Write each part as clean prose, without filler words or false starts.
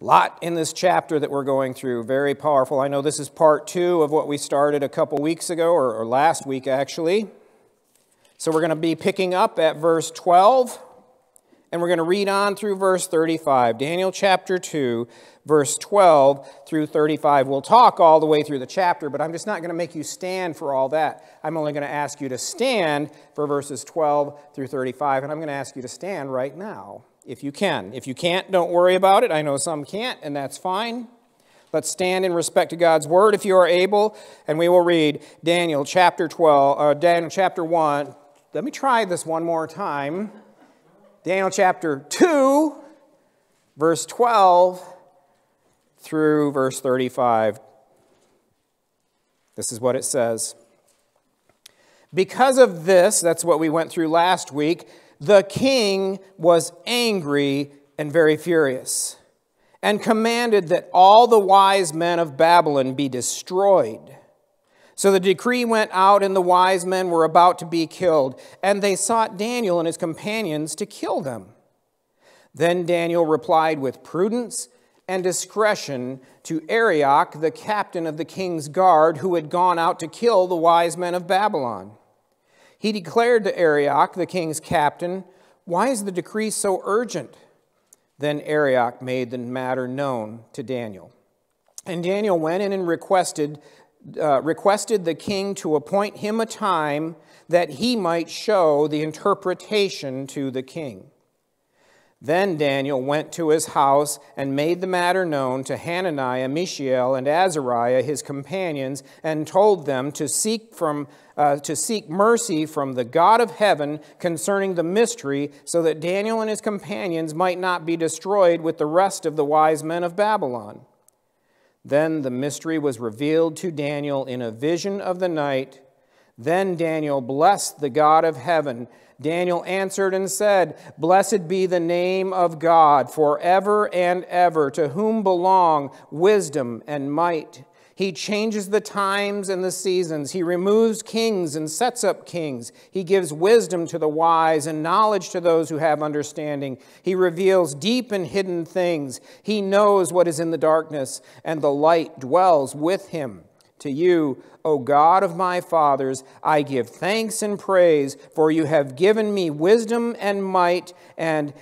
Lot in this chapter that we're going through, very powerful. I know this is part 2 of what we started a couple weeks ago, or last week actually. So we're going to be picking up at verse 12, and we're going to read on through verse 35. Daniel chapter 2, verse 12 through 35. We'll talk all the way through the chapter, but I'm just not going to make you stand for all that. I'm only going to ask you to stand for verses 12 through 35, and I'm going to ask you to stand right now, if you can. If you can't, don't worry about it. I know some can't, and that's fine. Let's stand in respect to God's word if you are able, and we will read Daniel chapter 1. Let me try this one more time. Daniel chapter 2, verse 12 through verse 35. This is what it says. Because of this, that's what we went through last week, the king was angry and very furious, and commanded that all the wise men of Babylon be destroyed. So the decree went out, and the wise men were about to be killed, and they sought Daniel and his companions to kill them. Then Daniel replied with prudence and discretion to Arioch, the captain of the king's guard, who had gone out to kill the wise men of Babylon. He declared to Arioch, the king's captain, "Why is the decree so urgent?" Then Arioch made the matter known to Daniel. And Daniel went in and requested the king to appoint him a time that he might show the interpretation to the king. Then Daniel went to his house and made the matter known to Hananiah, Mishael, and Azariah, his companions, and told them to seek mercy from the God of heaven concerning the mystery, so that Daniel and his companions might not be destroyed with the rest of the wise men of Babylon. Then the mystery was revealed to Daniel in a vision of the night. Then Daniel blessed the God of heaven. Daniel answered and said, "Blessed be the name of God forever and ever, to whom belong wisdom and might. He changes the times and the seasons. He removes kings and sets up kings. He gives wisdom to the wise and knowledge to those who have understanding. He reveals deep and hidden things. He knows what is in the darkness, and the light dwells with him. To you, O God of my fathers, I give thanks and praise, for you have given me wisdom and might, and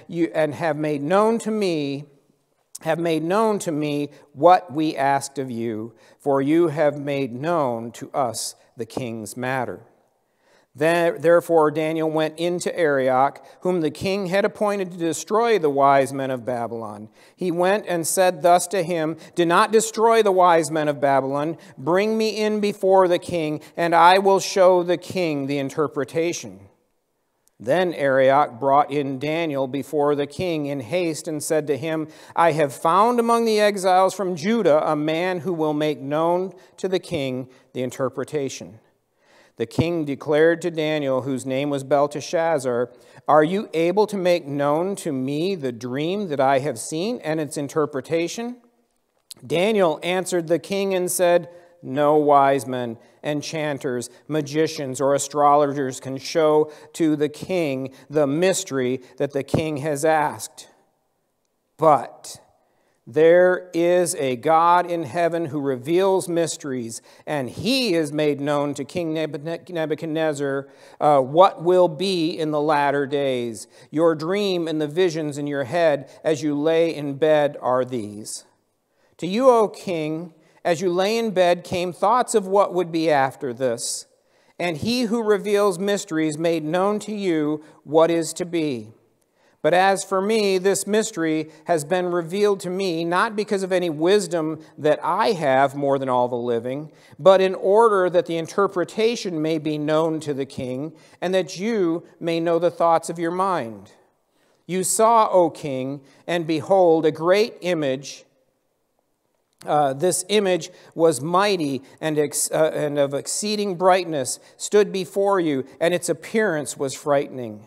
have made known to me what we asked of you, for you have made known to us the king's matter." Therefore Daniel went in to Arioch, whom the king had appointed to destroy the wise men of Babylon. He went and said thus to him, "Do not destroy the wise men of Babylon. Bring me in before the king, and I will show the king the interpretation." Then Arioch brought in Daniel before the king in haste and said to him, "I have found among the exiles from Judah a man who will make known to the king the interpretation." The king declared to Daniel, whose name was Belteshazzar, "Are you able to make known to me the dream that I have seen and its interpretation?" Daniel answered the king and said, "No wise men, enchanters, magicians, or astrologers can show to the king the mystery that the king has asked. But there is a God in heaven who reveals mysteries, and he has made known to King Nebuchadnezzar what will be in the latter days. Your dream and the visions in your head as you lay in bed are these. To you, O king, as you lay in bed came thoughts of what would be after this, and he who reveals mysteries made known to you what is to be. But as for me, this mystery has been revealed to me, not because of any wisdom that I have more than all the living, but in order that the interpretation may be known to the king, and that you may know the thoughts of your mind. You saw, O king, and behold, a great image. This image was mighty and of exceeding brightness, stood before you, and its appearance was frightening.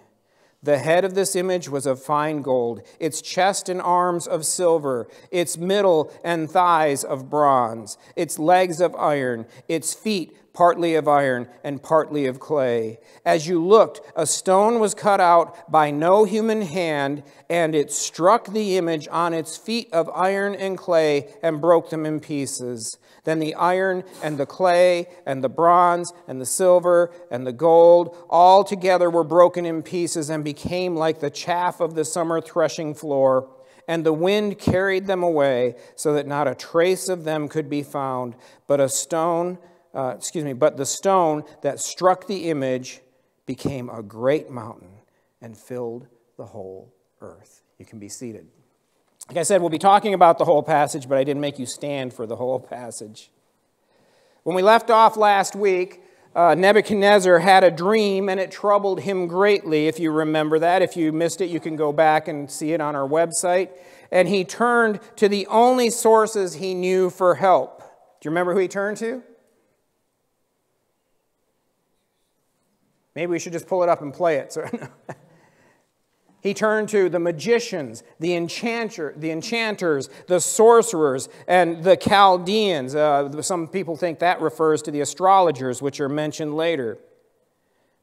The head of this image was of fine gold, its chest and arms of silver, its middle and thighs of bronze, its legs of iron, its feet partly of iron and partly of clay. As you looked, a stone was cut out by no human hand, and it struck the image on its feet of iron and clay and broke them in pieces. Then the iron and the clay and the bronze and the silver and the gold all together were broken in pieces and became like the chaff of the summer threshing floor. And the wind carried them away, so that not a trace of them could be found. But the stone that struck the image became a great mountain and filled the whole earth. You can be seated. Like I said, we'll be talking about the whole passage, but I didn't make you stand for the whole passage. When we left off last week, Nebuchadnezzar had a dream, and it troubled him greatly, if you remember that. If you missed it, you can go back and see it on our website. And he turned to the only sources he knew for help. Do you remember who he turned to? Maybe we should just pull it up and play it. He turned to the magicians, the enchanters, the sorcerers, and the Chaldeans. Some people think that refers to the astrologers, which are mentioned later.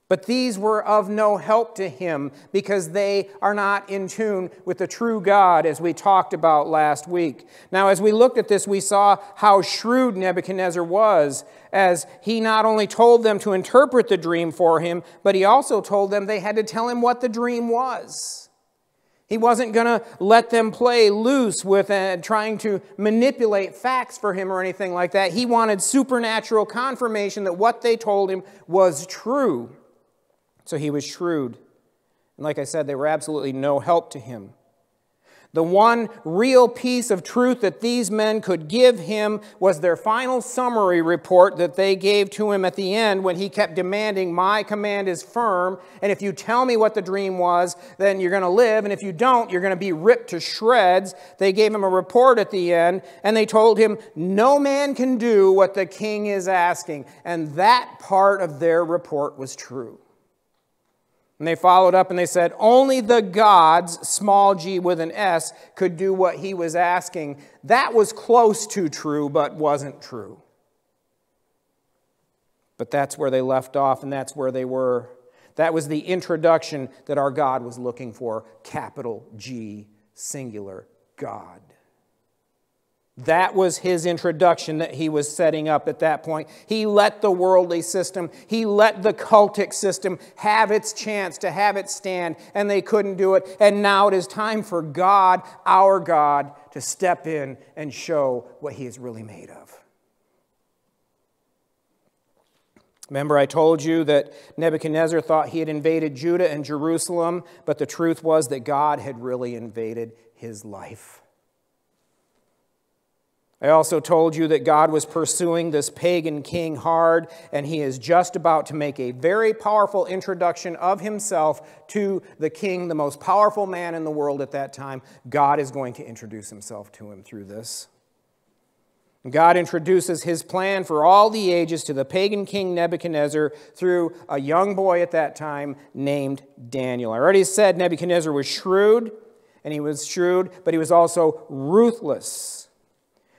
But these were of no help to him because they are not in tune with the true God, as we talked about last week. Now, as we looked at this, we saw how shrewd Nebuchadnezzar was, as he not only told them to interpret the dream for him, but he also told them they had to tell him what the dream was. He wasn't going to let them play loose with trying to manipulate facts for him or anything like that. He wanted supernatural confirmation that what they told him was true. So he was shrewd. And like I said, they were absolutely no help to him. The one real piece of truth that these men could give him was their final summary report that they gave to him at the end when he kept demanding, "My command is firm, and if you tell me what the dream was, then you're going to live, and if you don't, you're going to be ripped to shreds." They gave him a report at the end, and they told him, no man can do what the king is asking. And that part of their report was true. And they followed up and they said, only the gods, small g with an S, could do what he was asking. That was close to true, but wasn't true. But that's where they left off, and that's where they were. That was the introduction that our God was looking for. Capital G, singular, God. That was his introduction that he was setting up at that point. He let the worldly system, he let the cultic system have its chance to have its stand, and they couldn't do it. And now it is time for God, our God, to step in and show what he is really made of. Remember, I told you that Nebuchadnezzar thought he had invaded Judah and Jerusalem, but the truth was that God had really invaded his life. I also told you that God was pursuing this pagan king hard, and he is just about to make a very powerful introduction of himself to the king, the most powerful man in the world at that time. God is going to introduce himself to him through this. God introduces his plan for all the ages to the pagan king Nebuchadnezzar through a young boy at that time named Daniel. I already said Nebuchadnezzar was shrewd, but he was also ruthless.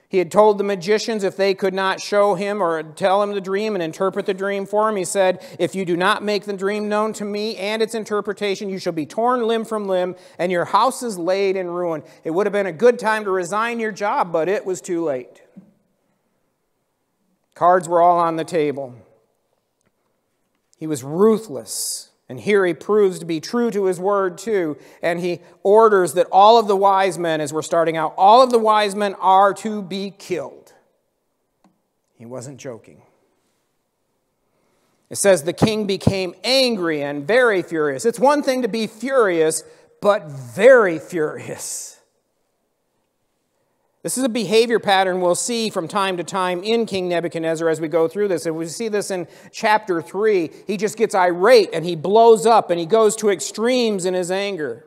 He had told the magicians if they could not show him or tell him the dream and interpret the dream for him, he said, if you do not make the dream known to me and its interpretation, you shall be torn limb from limb, and your house is laid in ruin. It would have been a good time to resign your job, but it was too late. Cards were all on the table. He was ruthless. And here he proves to be true to his word too. And he orders that all of the wise men, as we're starting out, all of the wise men are to be killed. He wasn't joking. It says the king became angry and very furious. It's one thing to be furious, but very furious. This is a behavior pattern we'll see from time to time in King Nebuchadnezzar as we go through this. And we see this in chapter 3. He just gets irate and he blows up and he goes to extremes in his anger.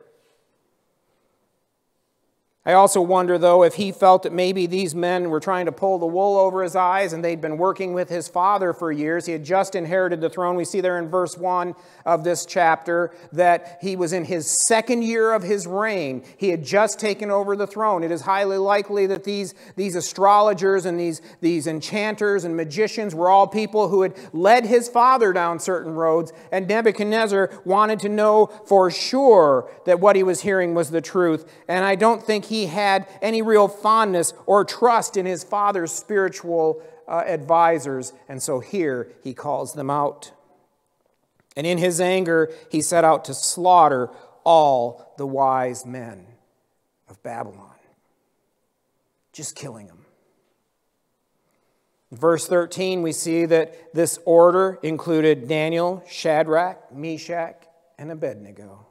I also wonder, though, if he felt that maybe these men were trying to pull the wool over his eyes and they'd been working with his father for years. He had just inherited the throne. We see there in verse 1 of this chapter that he was in his second year of his reign. He had just taken over the throne. It is highly likely that these astrologers and these enchanters and magicians were all people who had led his father down certain roads, and Nebuchadnezzar wanted to know for sure that what he was hearing was the truth. And I don't think he had any real fondness or trust in his father's spiritual advisors, and so here he calls them out. And in his anger, he set out to slaughter all the wise men of Babylon, just killing them. In verse 13, we see that this order included Daniel, Shadrach, Meshach, and Abednego.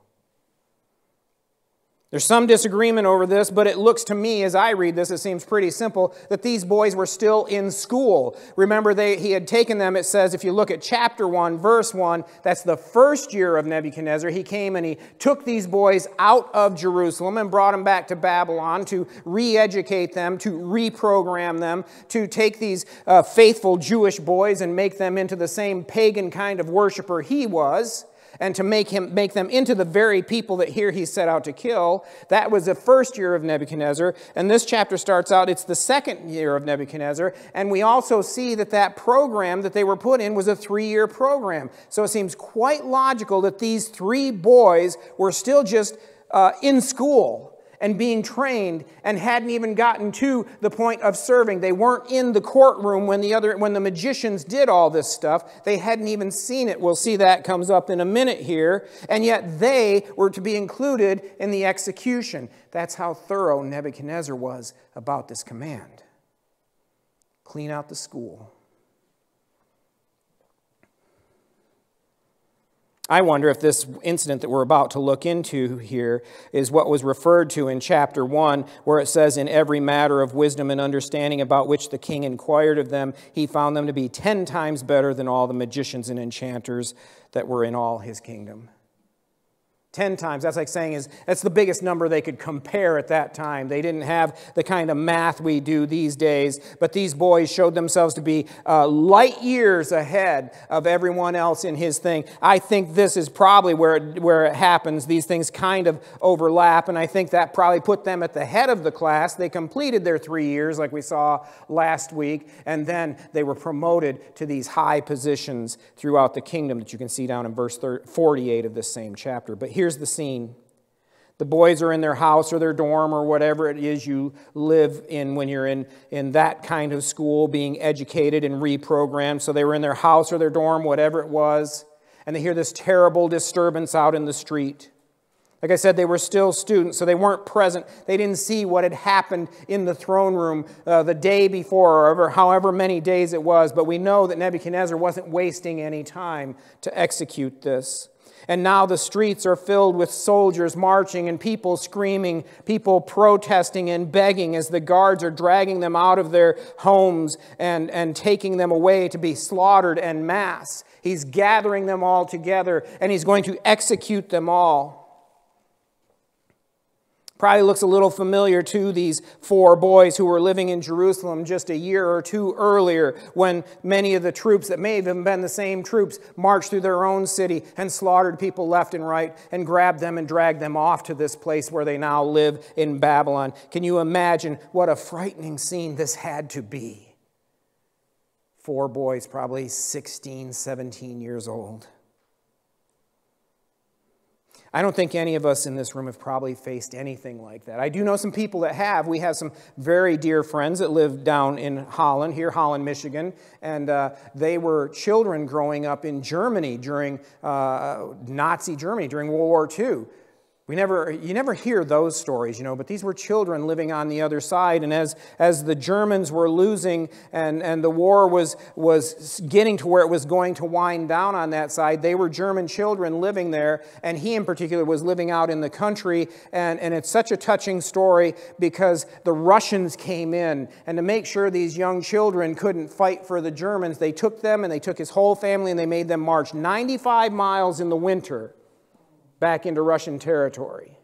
There's some disagreement over this, but it looks to me, as I read this, it seems pretty simple, that these boys were still in school. Remember, he had taken them, it says, if you look at chapter 1, verse 1, that's the first year of Nebuchadnezzar. He came and he took these boys out of Jerusalem and brought them back to Babylon to re-educate them, to reprogram them, to take these faithful Jewish boys and make them into the same pagan kind of worshiper he was, and to make them into the very people that here he set out to kill. That was the first year of Nebuchadnezzar. And this chapter starts out, it's the second year of Nebuchadnezzar. And we also see that program that they were put in was a 3-year program. So it seems quite logical that these 3 boys were still just in school and being trained and hadn't even gotten to the point of serving. They weren't in the courtroom when the magicians did all this stuff. They hadn't even seen it. We'll see that comes up in a minute here. And yet they were to be included in the execution. That's how thorough Nebuchadnezzar was about this command. Clean out the school. I wonder if this incident that we're about to look into here is what was referred to in chapter 1, where it says, in every matter of wisdom and understanding about which the king inquired of them, he found them to be 10 times better than all the magicians and enchanters that were in all his kingdom. 10 times, that's like saying that's the biggest number they could compare at that time. They didn't have the kind of math we do these days, but these boys showed themselves to be light years ahead of everyone else in his thing. I think this is probably where it happens. These things kind of overlap, and I think that probably put them at the head of the class. They completed their 3 years, like we saw last week, and then they were promoted to these high positions throughout the kingdom that you can see down in verse 48 of this same chapter. But here's the scene. The boys are in their house or their dorm or whatever it is you live in when you're in that kind of school, being educated and reprogrammed. So they were in their house or their dorm, whatever it was, and they hear this terrible disturbance out in the street. Like I said, they were still students, so they weren't present. They didn't see what had happened in the throne room the day before, or however many days it was. But we know that Nebuchadnezzar wasn't wasting any time to execute this. And now the streets are filled with soldiers marching and people screaming, people protesting and begging as the guards are dragging them out of their homes and taking them away to be slaughtered en masse. He's gathering them all together and he's going to execute them all. Probably looks a little familiar to these 4 boys who were living in Jerusalem just a year or 2 earlier, when many of the troops that may have even been the same troops marched through their own city and slaughtered people left and right and grabbed them and dragged them off to this place where they now live in Babylon. Can you imagine what a frightening scene this had to be? 4 boys, probably 16, 17 years old. I don't think any of us in this room have probably faced anything like that. I do know some people that have. We have some very dear friends that live down in Holland, Michigan, and they were children growing up in Germany during Nazi Germany, during World War II. You never hear those stories, but these were children living on the other side. And as the Germans were losing and the war was getting to where it was going to wind down on that side, they were German children living there. And he in particular was living out in the country. And it's such a touching story because the Russians came in. And to make sure these young children couldn't fight for the Germans, they took them and they took his whole family and they made them march 95 miles in the winter back into Russian territory.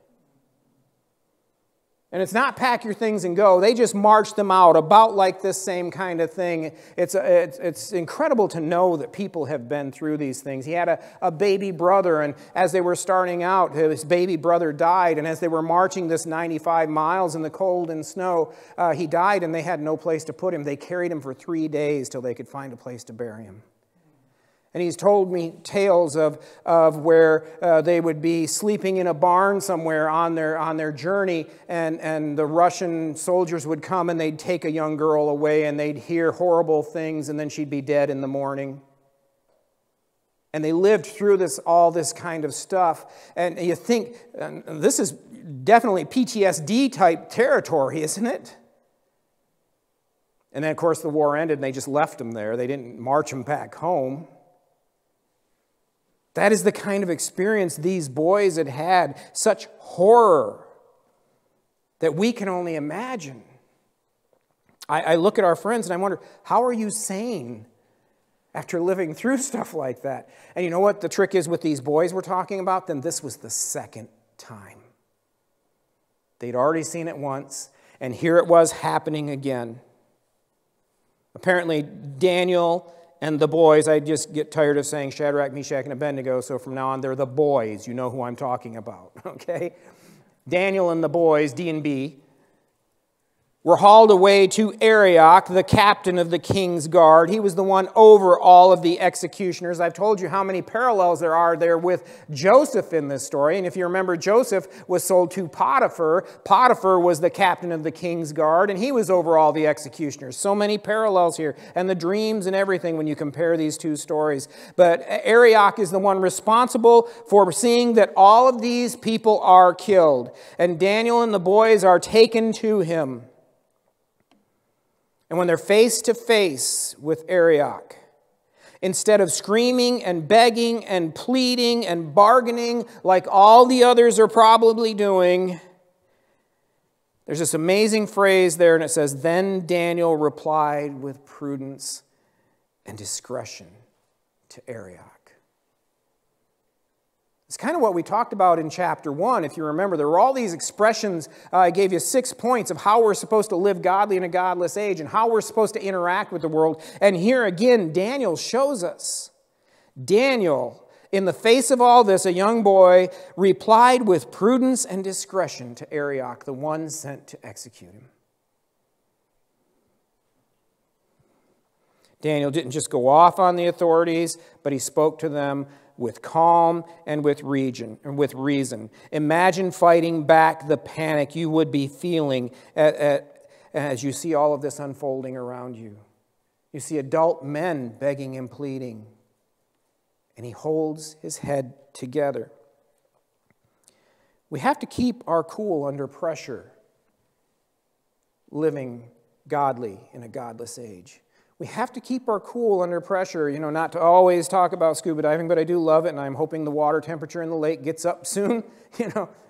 And it's not pack your things and go. They just marched them out about like this same kind of thing. It's incredible to know that people have been through these things. He had a baby brother, and as they were starting out, his baby brother died. And as they were marching this 95 miles in the cold and snow, he died, and they had no place to put him. They carried him for 3 days till they could find a place to bury him. And he's told me tales of where they would be sleeping in a barn somewhere on their journey, and the Russian soldiers would come and they'd take a young girl away, and they'd hear horrible things, and then she'd be dead in the morning. And they lived through all this kind of stuff. And you think, this is definitely PTSD type territory, isn't it? And then, of course, the war ended and they just left him there. They didn't march him back home. That is the kind of experience these boys had had, such horror that we can only imagine. I look at our friends and I wonder, how are you sane after living through stuff like that? And you know what the trick is with these boys we're talking about? Then this was the second time. They'd already seen it once, and here it was happening again. Apparently, Daniel and the boys, I just get tired of saying Shadrach, Meshach, and Abednego, so from now on they're the boys. You know who I'm talking about, okay? Daniel and the boys, D and B, were hauled away to Arioch, the captain of the king's guard. He was the one over all of the executioners. I've told you how many parallels there are there with Joseph in this story. And if you remember, Joseph was sold to Potiphar. Potiphar was the captain of the king's guard, and he was over all the executioners. So many parallels here, and the dreams and everything when you compare these two stories. But Arioch is the one responsible for seeing that all of these people are killed. And Daniel and the boys are taken to him. And when they're face to face with Arioch, instead of screaming and begging and pleading and bargaining like all the others are probably doing, there's this amazing phrase there, and it says, "Then Daniel replied with prudence and discretion to Arioch." It's kind of what we talked about in chapter 1. If you remember, there were all these expressions. I gave you 6 points of how we're supposed to live godly in a godless age and how we're supposed to interact with the world. And here again, Daniel shows us. Daniel, in the face of all this, a young boy, replied with prudence and discretion to Arioch, the one sent to execute him. Daniel didn't just go off on the authorities, but he spoke to them with calm and with reason. Imagine fighting back the panic you would be feeling as you see all of this unfolding around you. You see adult men begging and pleading, and he holds his head together. We have to keep our cool under pressure, living godly in a godless age. We have to keep our cool under pressure, not to always talk about scuba diving, but I do love it, and I'm hoping the water temperature in the lake gets up soon.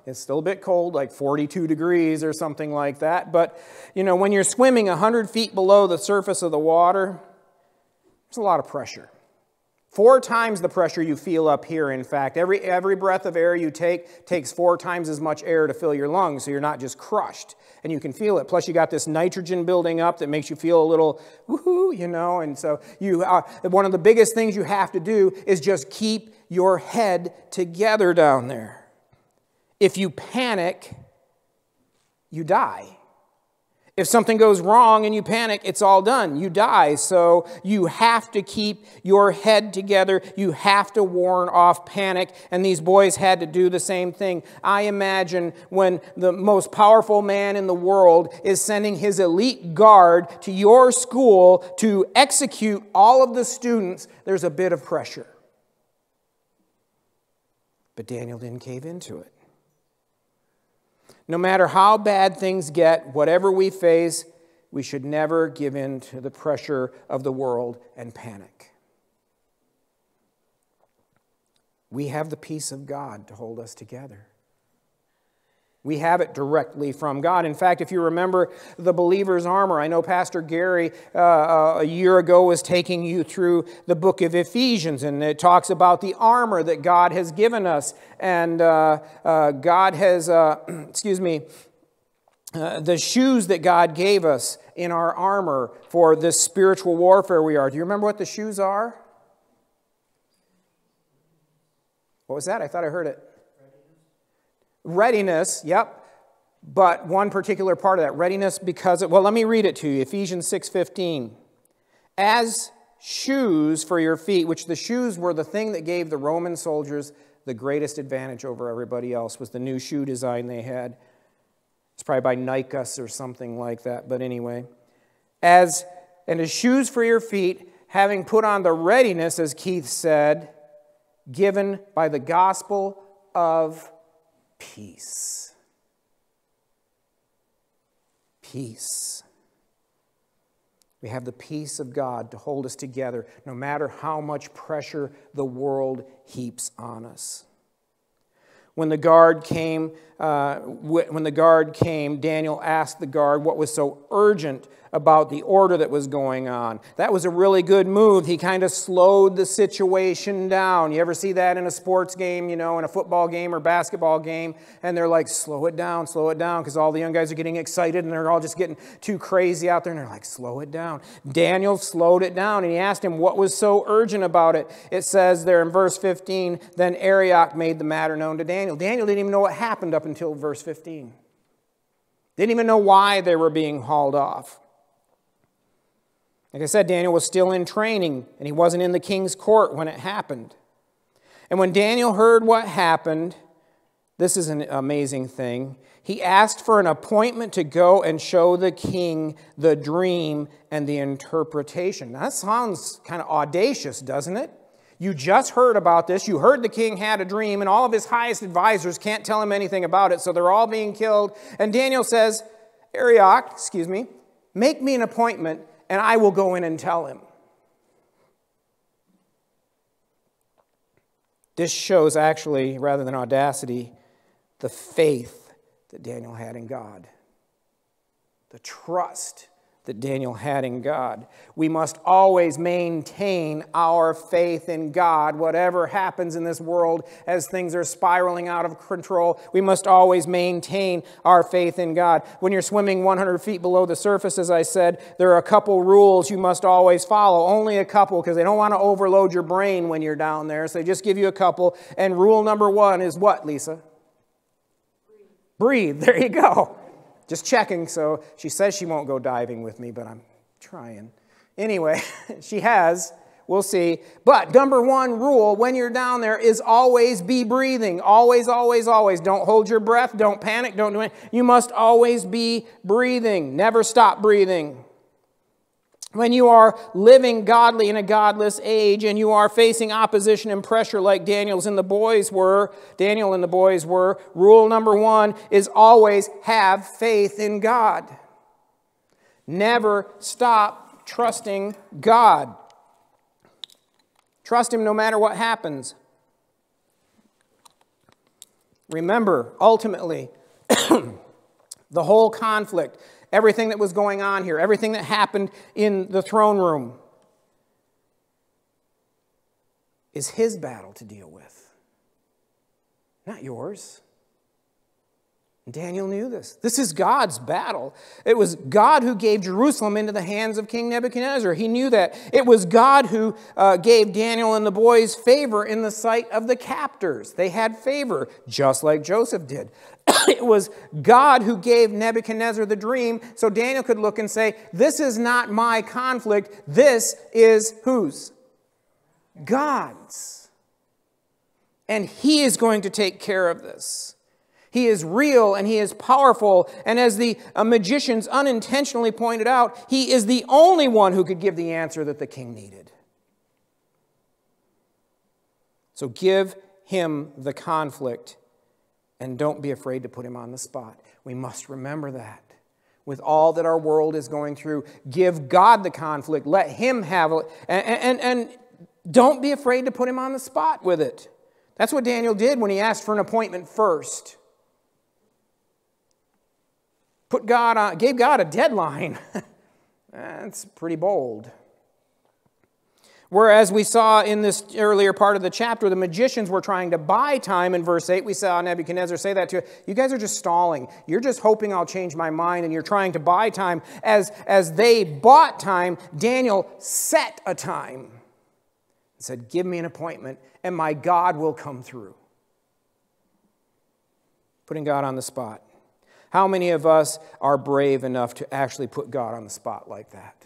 It's still a bit cold, like 42 degrees or something like that. But, when you're swimming 100 feet below the surface of the water, there's a lot of pressure. 4 times the pressure you feel up here, in fact. Every breath of air you take takes 4 times as much air to fill your lungs, so you're not just crushed. And you can feel it. Plus, you got this nitrogen building up that makes you feel a little woohoo, And so one of the biggest things you have to do is just keep your head together down there. If you panic, you die. If something goes wrong and you panic, it's all done. You die. So you have to keep your head together. You have to warn off panic. And these boys had to do the same thing. I imagine when the most powerful man in the world is sending his elite guard to your school to execute all of the students, there's a bit of pressure. But Daniel didn't cave into it. No matter how bad things get, whatever we face, we should never give in to the pressure of the world and panic. We have the peace of God to hold us together. We have it directly from God. In fact, if you remember the believer's armor, I know Pastor Gary a year ago was taking you through the book of Ephesians, and it talks about the armor that God has given us. And God has, the shoes that God gave us in our armor for this spiritual warfare we are. Do you remember what the shoes are? What was that? I thought I heard it. Readiness, yep. But one particular part of that, readiness because, well, let me read it to you. Ephesians 6:15. As shoes for your feet, which the shoes were the thing that gave the Roman soldiers the greatest advantage over everybody else, was the new shoe design they had. It's probably by Nikes or something like that, but anyway. As shoes for your feet, having put on the readiness, as Keith said, given by the gospel of peace. Peace. We have the peace of God to hold us together, no matter how much pressure the world heaps on us. When the guard came, Daniel asked the guard what was so urgent about the order that was going on. That was a really good move. He kind of slowed the situation down. You ever see that in a sports game, in a football game or basketball game, and they're like, slow it down, because all the young guys are getting excited and they're all just getting too crazy out there, and they're like, slow it down. Daniel slowed it down, and he asked him what was so urgent about it. It says there in verse 15, then Arioch made the matter known to Daniel. Daniel didn't even know what happened up until verse 15. Didn't even know why they were being hauled off. Like I said, Daniel was still in training, and he wasn't in the king's court when it happened. And when Daniel heard what happened, this is an amazing thing. He asked for an appointment to go and show the king the dream and the interpretation. Now, that sounds kind of audacious, doesn't it? You just heard about this. You heard the king had a dream, and all of his highest advisors can't tell him anything about it, so they're all being killed. And Daniel says, Arioch, make me an appointment, and I will go in and tell him. This shows actually, rather than audacity, the faith that Daniel had in God. The trust that Daniel had in God. We must always maintain our faith in God. Whatever happens in this world as things are spiraling out of control, we must always maintain our faith in God. When you're swimming 100 feet below the surface, as I said, there are a couple rules you must always follow. Only a couple, because they don't want to overload your brain when you're down there. So they just give you a couple. And rule number 1 is what, Lisa? Breathe. There you go. Just checking, so she says she won't go diving with me, but I'm trying. Anyway, she has. We'll see. But number 1 rule when you're down there is always be breathing. Always, always, always. Don't hold your breath. Don't panic. Don't do anything. You must always be breathing. Never stop breathing. When you are living godly in a godless age and you are facing opposition and pressure like Daniel and the boys were, rule number 1 is always have faith in God. Never stop trusting God. Trust Him no matter what happens. Remember, ultimately, the whole conflict, everything that was going on here, everything that happened in the throne room is His battle to deal with, not yours. Daniel knew this. This is God's battle. It was God who gave Jerusalem into the hands of King Nebuchadnezzar. He knew that. It was God who gave Daniel and the boys favor in the sight of the captors. They had favor, just like Joseph did. It was God who gave Nebuchadnezzar the dream, so Daniel could look and say, this is not my conflict. This is whose? God's. And He is going to take care of this. He is real and He is powerful. And as the magicians unintentionally pointed out, He is the only one who could give the answer that the king needed. So give Him the conflict and don't be afraid to put Him on the spot. We must remember that. With all that our world is going through, give God the conflict. Let Him have it. And don't be afraid to put Him on the spot with it. That's what Daniel did when he asked for an appointment first. Gave God a deadline. That's pretty bold. Whereas we saw in this earlier part of the chapter, the magicians were trying to buy time in verse 8. We saw Nebuchadnezzar say that to you guys are just stalling. You're just hoping I'll change my mind, and you're trying to buy time. As they bought time, Daniel set a time and said, give me an appointment, and my God will come through. Putting God on the spot. How many of us are brave enough to actually put God on the spot like that?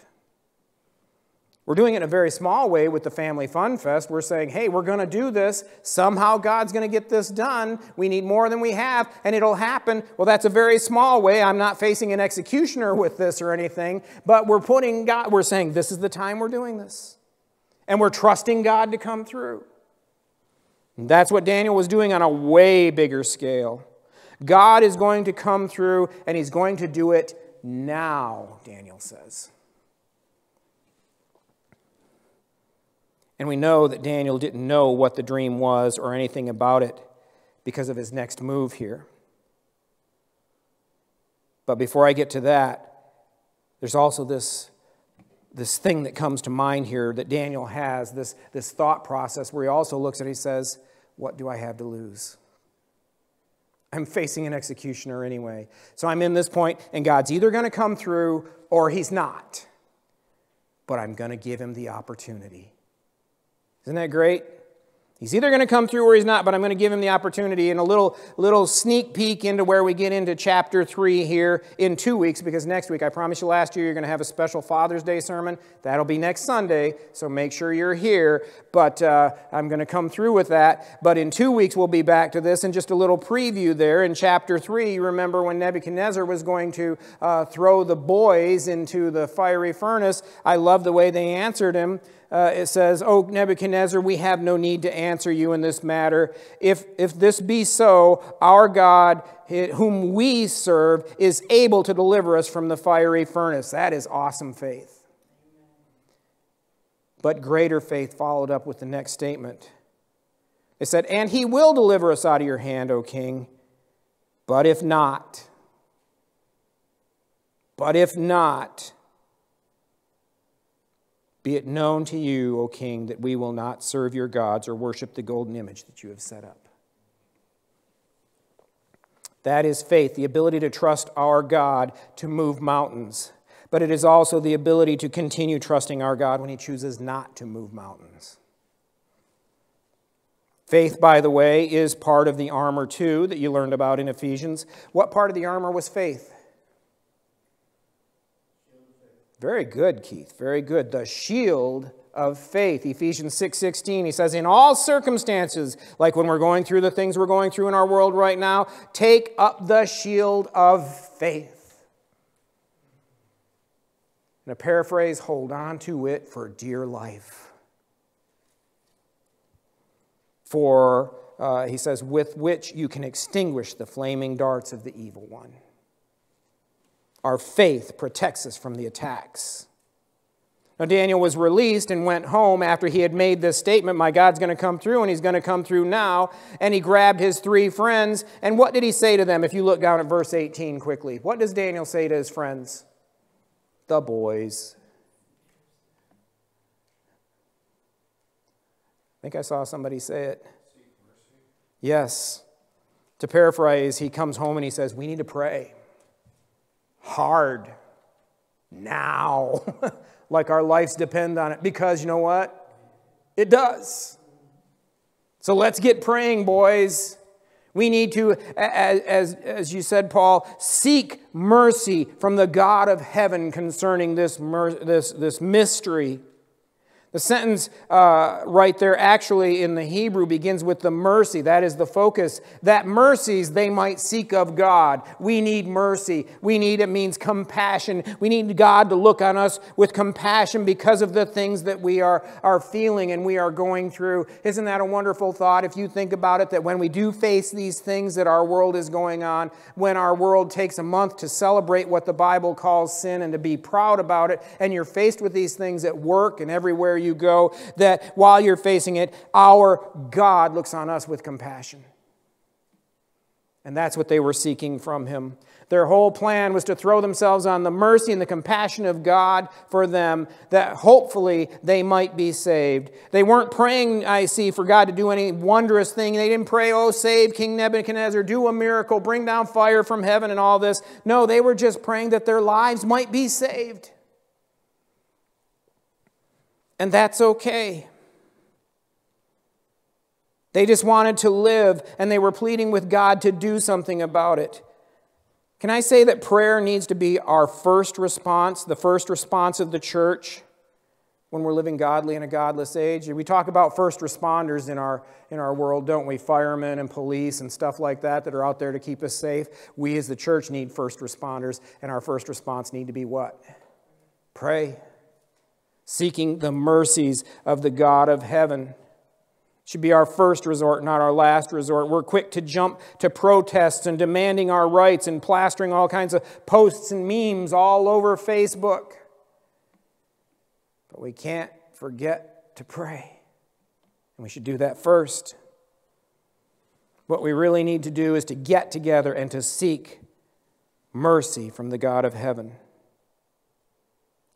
We're doing it in a very small way with the Family Fun Fest. We're saying, hey, we're going to do this. Somehow God's going to get this done. We need more than we have, and it'll happen. Well, that's a very small way. I'm not facing an executioner with this or anything, but we're saying this is the time we're doing this. And we're trusting God to come through. And that's what Daniel was doing on a way bigger scale. God is going to come through, and he's going to do it now, Daniel says. And we know that Daniel didn't know what the dream was or anything about it because of his next move here. But before I get to that, there's also this thing that comes to mind here that Daniel has, this thought process where he also looks at it, he says, what do I have to lose? I'm facing an executioner anyway. So I'm in this point, and God's either going to come through or he's not. But I'm going to give him the opportunity. Isn't that great? He's either going to come through or he's not, but I'm going to give him the opportunity. And a little sneak peek into where we get into chapter 3 here in 2 weeks, because next week, I promised you last year, you're going to have a special Father's Day sermon. That'll be next Sunday, so make sure you're here. But I'm going to come through with that. But in 2 weeks, we'll be back to this. And just a little preview there. In chapter 3, you remember when Nebuchadnezzar was going to throw the boys into the fiery furnace. I love the way they answered him. It says, O Nebuchadnezzar, we have no need to answer you in this matter. If this be so, our God, whom we serve, is able to deliver us from the fiery furnace. That is awesome faith. But greater faith followed up with the next statement. It said, and he will deliver us out of your hand, O king. But if not, be it known to you, O king, that we will not serve your gods or worship the golden image that you have set up. That is faith, the ability to trust our God to move mountains. But it is also the ability to continue trusting our God when he chooses not to move mountains. Faith, by the way, is part of the armor too that you learned about in Ephesians. What part of the armor was faith? Very good, Keith. Very good. The shield of faith. Ephesians 6:16, he says, in all circumstances, like when we're going through the things we're going through in our world right now, take up the shield of faith. In a paraphrase, hold on to it for dear life. For, he says, with which you can extinguish the flaming darts of the evil one. Our faith protects us from the attacks. Now, Daniel was released and went home after he had made this statement, my God's going to come through, and he's going to come through now. And he grabbed his 3 friends. And what did he say to them? If you look down at verse 18 quickly. What does Daniel say to his friends? The boys. I think I saw somebody say it. Yes. To paraphrase, he comes home and he says, we need to pray. Hard. Now. Like our lives depend on it. Because you know what? It does. So let's get praying, boys. We need to, as you said, Paul, seek mercy from the God of heaven concerning this mystery. The sentence right there actually in the Hebrew begins with the mercy. That is the focus. That mercies they might seek of God. We need mercy. It means compassion. We need God to look on us with compassion because of the things that we are feeling and we are going through. Isn't that a wonderful thought if you think about it, that when we do face these things that our world is going on, when our world takes a month to celebrate what the Bible calls sin and to be proud about it, and you're faced with these things at work and everywhere you go, that while you're facing it, our God looks on us with compassion. And that's what they were seeking from him. Their whole plan was to throw themselves on the mercy and the compassion of God for them, that hopefully they might be saved. They weren't praying, I see, for God to do any wondrous thing. They didn't pray, oh, save King Nebuchadnezzar, do a miracle, bring down fire from heaven and all this. No, they were just praying that their lives might be saved. And that's okay. They just wanted to live, and they were pleading with God to do something about it. Can I say that prayer needs to be our first response, the first response of the church when we're living godly in a godless age? We talk about first responders in our world, don't we? Firemen and police and stuff like that are out there to keep us safe. We as the church need first responders, and our first response need to be what? Pray. Seeking the mercies of the God of heaven. Should be our first resort, not our last resort. We're quick to jump to protests and demanding our rights and plastering all kinds of posts and memes all over Facebook. But we can't forget to pray. And we should do that first. What we really need to do is to get together and to seek mercy from the God of heaven.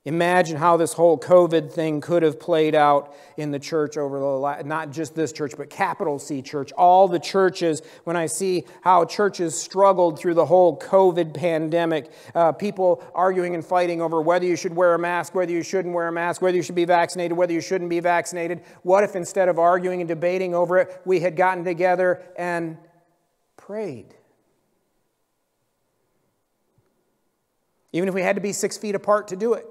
Imagine how this whole COVID thing could have played out in the church over the not just this church, but capital C church. All the churches, when I see how churches struggled through the whole COVID pandemic, people arguing and fighting over whether you should wear a mask, whether you shouldn't wear a mask, whether you should be vaccinated, whether you shouldn't be vaccinated. What if instead of arguing and debating over it, we had gotten together and prayed? Even if we had to be 6 feet apart to do it.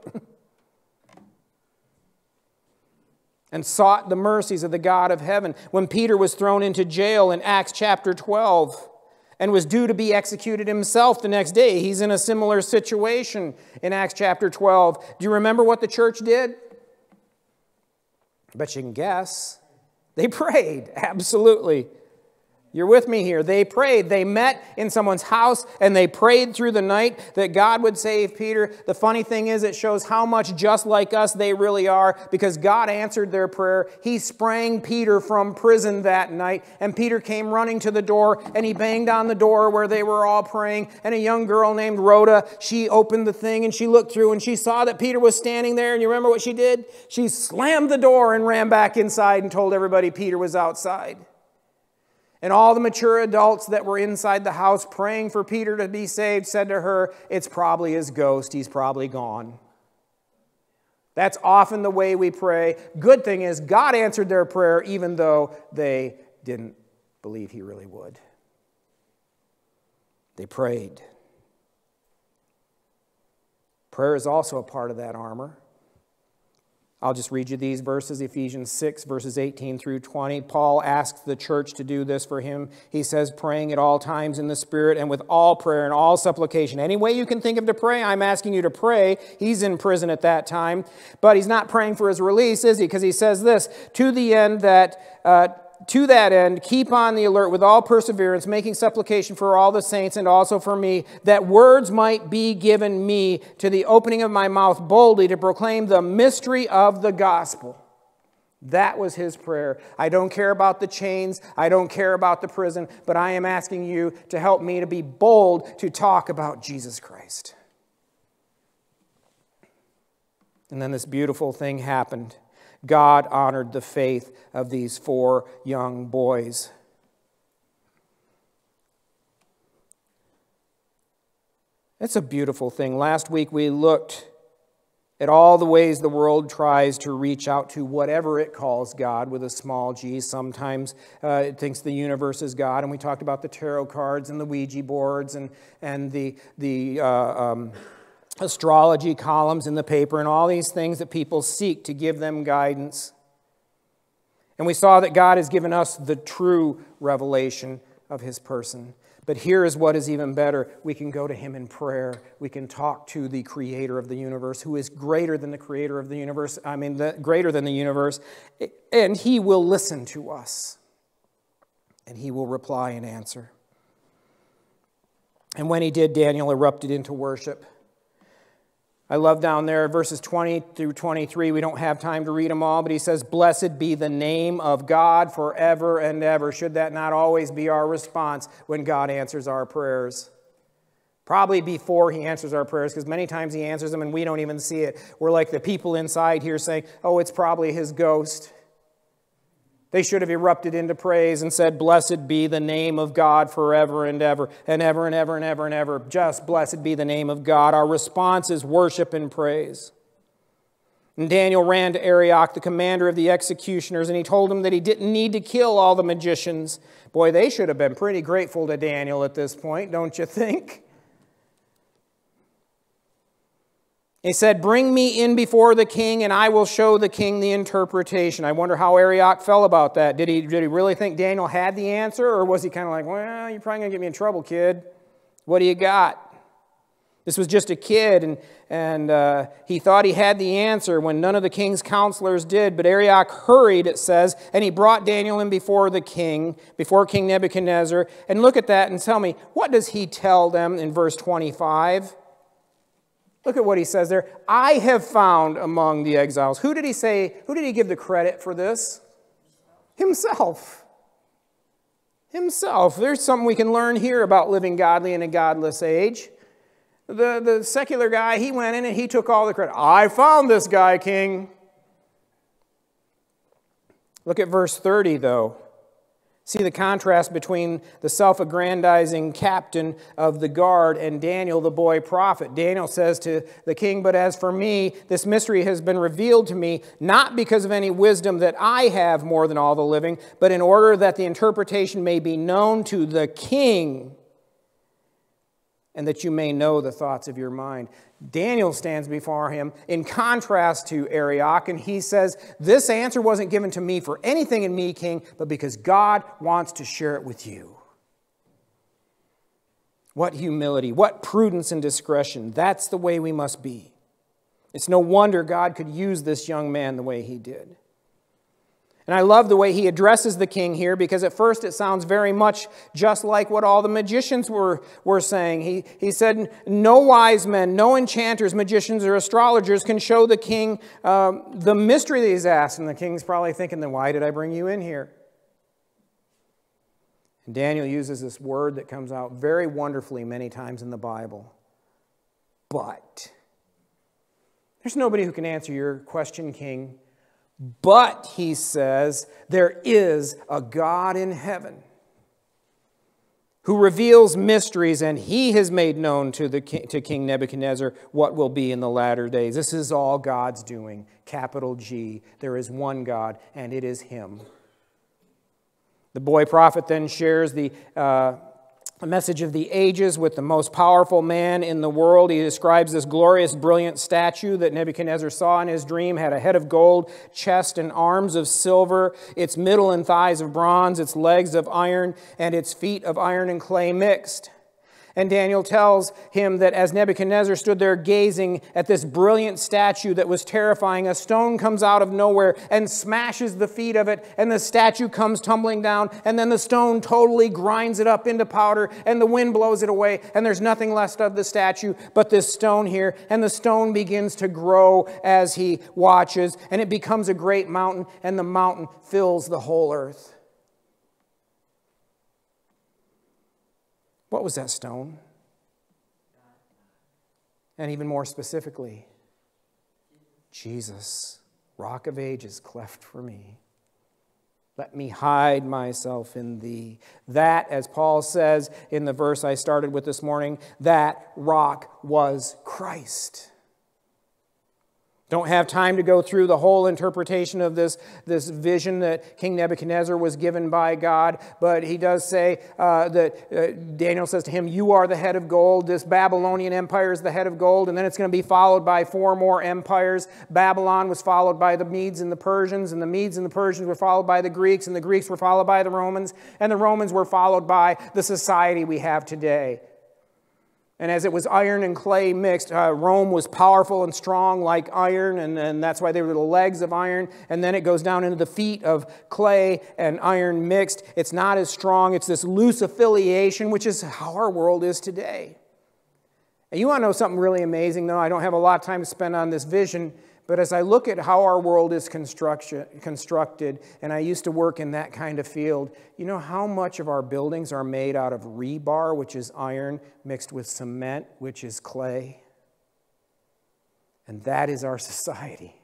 And sought the mercies of the God of heaven. When Peter was thrown into jail in Acts chapter 12 and was due to be executed himself the next day, he's in a similar situation in Acts chapter 12. Do you remember what the church did? I bet you can guess. They prayed, absolutely. You're with me here. They prayed. They met in someone's house and they prayed through the night that God would save Peter. The funny thing is it shows how much just like us they really are, because God answered their prayer. He sprang Peter from prison that night, and Peter came running to the door and he banged on the door where they were all praying, and a young girl named Rhoda, she opened the thing and she looked through and she saw that Peter was standing there, and you remember what she did? She slammed the door and ran back inside and told everybody Peter was outside. And all the mature adults that were inside the house praying for Peter to be saved said to her, it's probably his ghost. He's probably gone. That's often the way we pray. Good thing is God answered their prayer even though they didn't believe he really would. They prayed. Prayer is also a part of that armor. I'll just read you these verses, Ephesians 6, verses 18 through 20. Paul asks the church to do this for him. He says, praying at all times in the Spirit and with all prayer and all supplication. Any way you can think of to pray, I'm asking you to pray. He's in prison at that time, but he's not praying for his release, is he? Because he says this, to that end, keep on the alert with all perseverance, making supplication for all the saints and also for me, that words might be given me to the opening of my mouth boldly to proclaim the mystery of the gospel. That was his prayer. I don't care about the chains. I don't care about the prison, but I am asking you to help me to be bold to talk about Jesus Christ. And then this beautiful thing happened. God honored the faith of these 4 young boys. It's a beautiful thing. Last week we looked at all the ways the world tries to reach out to whatever it calls God with a small g. Sometimes it thinks the universe is God, and we talked about the tarot cards and the Ouija boards and the astrology columns in the paper and all these things that people seek to give them guidance. And we saw that God has given us the true revelation of his person. But here is what is even better. We can go to him in prayer. We can talk to the creator of the universe, who is greater than the creator of the universe. Greater than the universe. And he will listen to us. And he will reply and answer. And when he did, Daniel erupted into worship. I love down there verses 20 through 23. We don't have time to read them all, but he says, "Blessed be the name of God forever and ever." Should that not always be our response when God answers our prayers? Probably before he answers our prayers, because many times he answers them and we don't even see it. We're like the people inside here saying, "Oh, it's probably his ghost." They should have erupted into praise and said, "Blessed be the name of God forever and ever, and ever and ever and ever and ever. Just blessed be the name of God." Our response is worship and praise. And Daniel ran to Arioch, the commander of the executioners, and he told him that he didn't need to kill all the magicians. Boy, they should have been pretty grateful to Daniel at this point, don't you think? He said, "Bring me in before the king, and I will show the king the interpretation." I wonder how Arioch felt about that. Did he really think Daniel had the answer, or was he kind of like, "Well, you're probably going to get me in trouble, kid. What do you got?" This was just a kid, and he thought he had the answer when none of the king's counselors did. But Arioch hurried, it says, and he brought Daniel in before the king, before King Nebuchadnezzar. And look at that and tell me, what does he tell them in verse 25? Look at what he says there. "I have found among the exiles." Who did he say? Who did he give the credit for this? Himself. Himself. There's something we can learn here about living godly in a godless age. The secular guy, he went in and he took all the credit. "I found this guy, king." Look at verse 30, though. See the contrast between the self-aggrandizing captain of the guard and Daniel, the boy prophet. Daniel says to the king, "But as for me, this mystery has been revealed to me, not because of any wisdom that I have more than all the living, but in order that the interpretation may be known to the king, and that you may know the thoughts of your mind." Daniel stands before him in contrast to Arioch, and he says, "This answer wasn't given to me for anything in me, king, but because God wants to share it with you." What humility, what prudence and discretion. That's the way we must be. It's no wonder God could use this young man the way he did. And I love the way he addresses the king here, because at first it sounds very much just like what all the magicians were saying. He said, "No wise men, no enchanters, magicians, or astrologers can show the king the mystery that he's asked." And the king's probably thinking, "Then why did I bring you in here?" And Daniel uses this word that comes out very wonderfully many times in the Bible. But. There's nobody who can answer your question, king. But, he says, there is a God in heaven who reveals mysteries, and he has made known to King Nebuchadnezzar what will be in the latter days. This is all God's doing, capital G. There is one God, and it is him. The boy prophet then shares the message of the ages with the most powerful man in the world. He describes this glorious, brilliant statue that Nebuchadnezzar saw in his dream, had a head of gold, chest and arms of silver, its middle and thighs of bronze, its legs of iron, and its feet of iron and clay mixed. And Daniel tells him that as Nebuchadnezzar stood there gazing at this brilliant statue that was terrifying, a stone comes out of nowhere and smashes the feet of it, and the statue comes tumbling down, and then the stone totally grinds it up into powder, and the wind blows it away, and there's nothing left of the statue but this stone here, and the stone begins to grow as he watches, and it becomes a great mountain, and the mountain fills the whole earth. What was that stone? And even more specifically, Jesus, Rock of Ages, cleft for me. Let me hide myself in thee. That, as Paul says in the verse I started with this morning, that rock was Christ. Don't have time to go through the whole interpretation of this vision that King Nebuchadnezzar was given by God, but he does say that Daniel says to him, "You are the head of gold." This Babylonian empire is the head of gold, and then it's going to be followed by 4 more empires. Babylon was followed by the Medes and the Persians, and the Medes and the Persians were followed by the Greeks, and the Greeks were followed by the Romans, and the Romans were followed by the society we have today. And as it was iron and clay mixed, Rome was powerful and strong like iron, and that's why they were the legs of iron. And then it goes down into the feet of clay and iron mixed. It's not as strong. It's this loose affiliation, which is how our world is today. And you want to know something really amazing, though? I don't have a lot of time to spend on this vision, but as I look at how our world is constructed, and I used to work in that kind of field, you know how much of our buildings are made out of rebar, which is iron, mixed with cement, which is clay? And that is our society.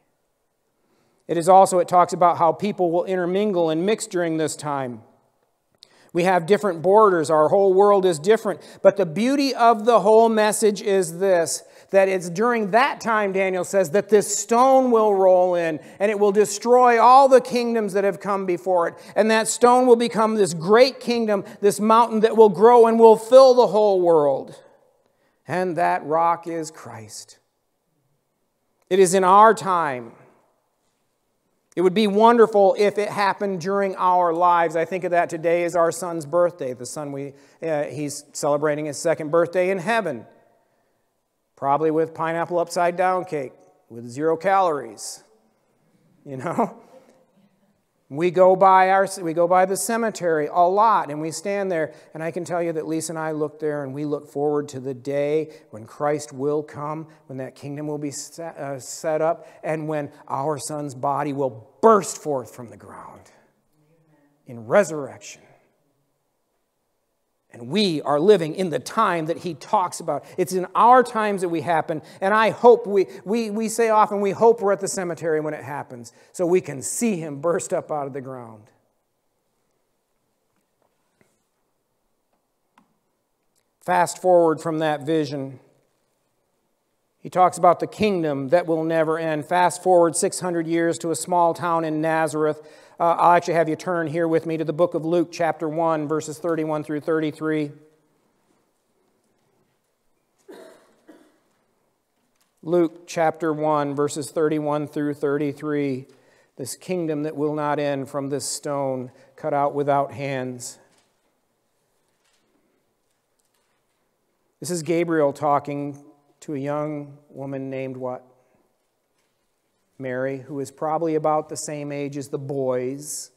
It talks about how people will intermingle and mix during this time. We have different borders. Our whole world is different. But the beauty of the whole message is this, that it's during that time, Daniel says, that this stone will roll in and it will destroy all the kingdoms that have come before it. And that stone will become this great kingdom, this mountain that will grow and will fill the whole world. And that rock is Christ. It is in our time. It would be wonderful if it happened during our lives. I think of that today as our son's birthday. The son, he's celebrating his second birthday in heaven. Probably with pineapple upside down cake with 0 calories. You know? We go by the cemetery a lot, and we stand there, and I can tell you that Lisa and I look there, and we look forward to the day when Christ will come, when that kingdom will be set up, and when our son's body will burst forth from the ground in resurrection. And we are living in the time that he talks about. It's in our times that we happen. And I hope, we say often, we hope we're at the cemetery when it happens so we can see him burst up out of the ground. Fast forward from that vision. He talks about the kingdom that will never end. Fast forward 600 years to a small town in Nazareth. I'll actually have you turn here with me to the book of Luke, chapter 1, verses 31 through 33. Luke, chapter 1, verses 31 through 33. This kingdom that will not end from this stone cut out without hands. This is Gabriel talking to a young woman named what? Mary, who is probably about the same age as the boys.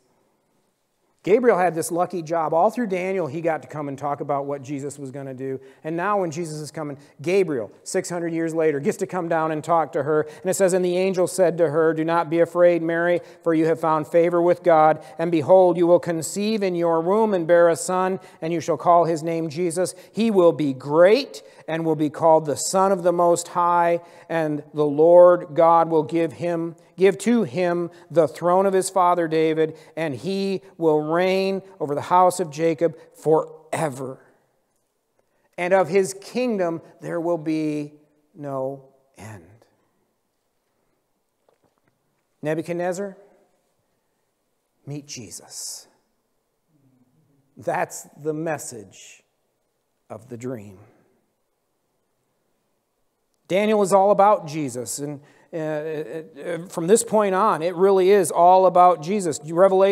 Gabriel had this lucky job. All through Daniel, he got to come and talk about what Jesus was going to do. And now when Jesus is coming, Gabriel, 600 years later, gets to come down and talk to her. And it says, "And the angel said to her, 'Do not be afraid, Mary, for you have found favor with God. And behold, you will conceive in your womb and bear a son, and you shall call his name Jesus. He will be great and will be called the Son of the Most High. And the Lord God will give to him the throne of his father David, and he will reign over the house of Jacob forever. And of his kingdom there will be no end.'" Nebuchadnezzar, meet Jesus. That's the message of the dream. Daniel is all about Jesus, and from this point on, it really is all about Jesus. Daniel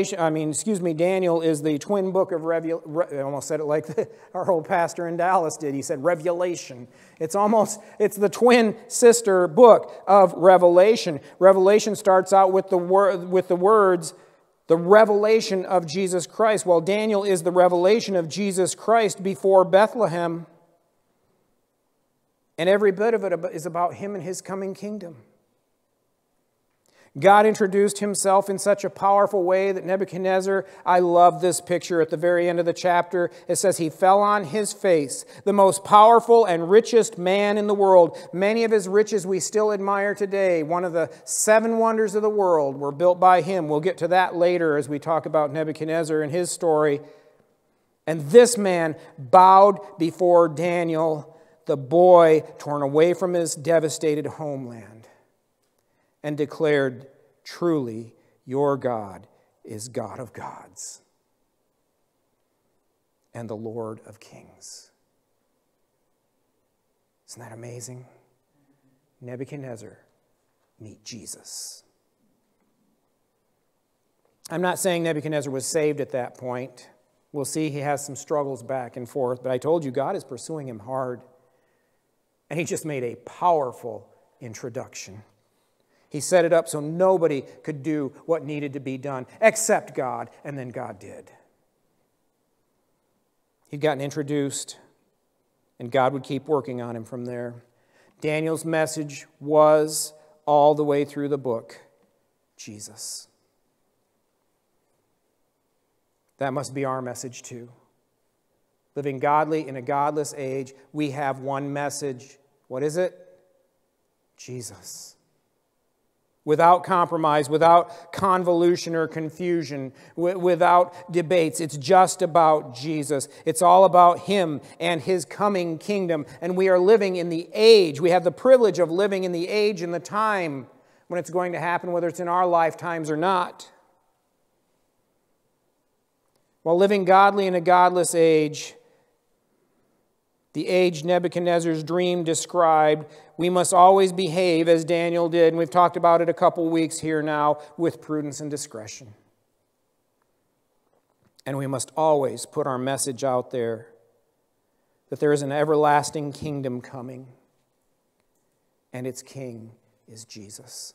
is the twin book of I almost said it like our old pastor in Dallas did. He said Revelation. It's the twin sister book of Revelation. Revelation starts out with the words, the revelation of Jesus Christ. Well, Daniel is the revelation of Jesus Christ before Bethlehem. And every bit of it is about him and his coming kingdom. God introduced himself in such a powerful way that Nebuchadnezzar, I love this picture at the very end of the chapter. It says he fell on his face, the most powerful and richest man in the world. Many of his riches we still admire today. One of the 7 wonders of the world were built by him. We'll get to that later as we talk about Nebuchadnezzar and his story. And this man bowed before Daniel, the boy torn away from his devastated homeland, and declared, "Truly, your God is God of gods and the Lord of kings." Isn't that amazing? Nebuchadnezzar, meet Jesus. I'm not saying Nebuchadnezzar was saved at that point. We'll see he has some struggles back and forth, but I told you God is pursuing him hard. And he just made a powerful introduction. He set it up so nobody could do what needed to be done except God, and then God did. He'd gotten introduced, And God would keep working on him from there. Daniel's message was, all the way through the book, Jesus. That must be our message too. Living godly in a godless age, we have one message. What is it? Jesus. Without compromise, without convolution or confusion, without debates. It's just about Jesus. It's all about Him and His coming kingdom. And we are living in the age. We have the privilege of living in the age and the time when it's going to happen, whether it's in our lifetimes or not. While living godly in a godless age, the age Nebuchadnezzar's dream described, we must always behave as Daniel did, and we've talked about it a couple weeks here now, with prudence and discretion. And we must always put our message out there that there is an everlasting kingdom coming, and its king is Jesus.